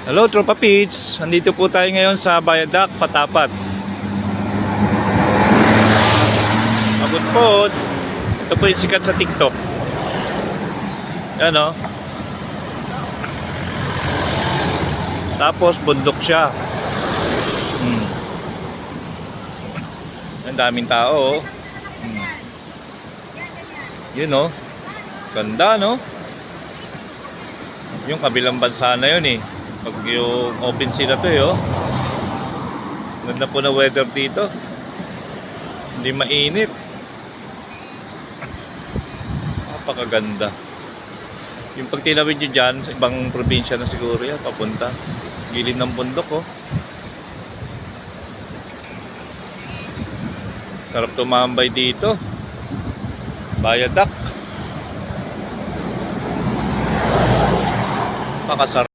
Hello Tropa Pits, nandito po tayo ngayon sa Viaduct, Patapat. Pagod-pod. Ito po yung sikat sa TikTok. Yan o. Tapos bundok siya. Ang daming tao. Yun o. Ganda no. Yung kabilang bansa na yun eh. Pag yung open sea na to eh, oh. Ganda po na weather dito. Hindi mainit. Napakaganda. Yung pag tinawid nyo dyan, sa ibang probinsya na siguro yan, papunta. Gilid ng bundok, oh. Sarap tumambay dito. Viaduct. Pakasarap.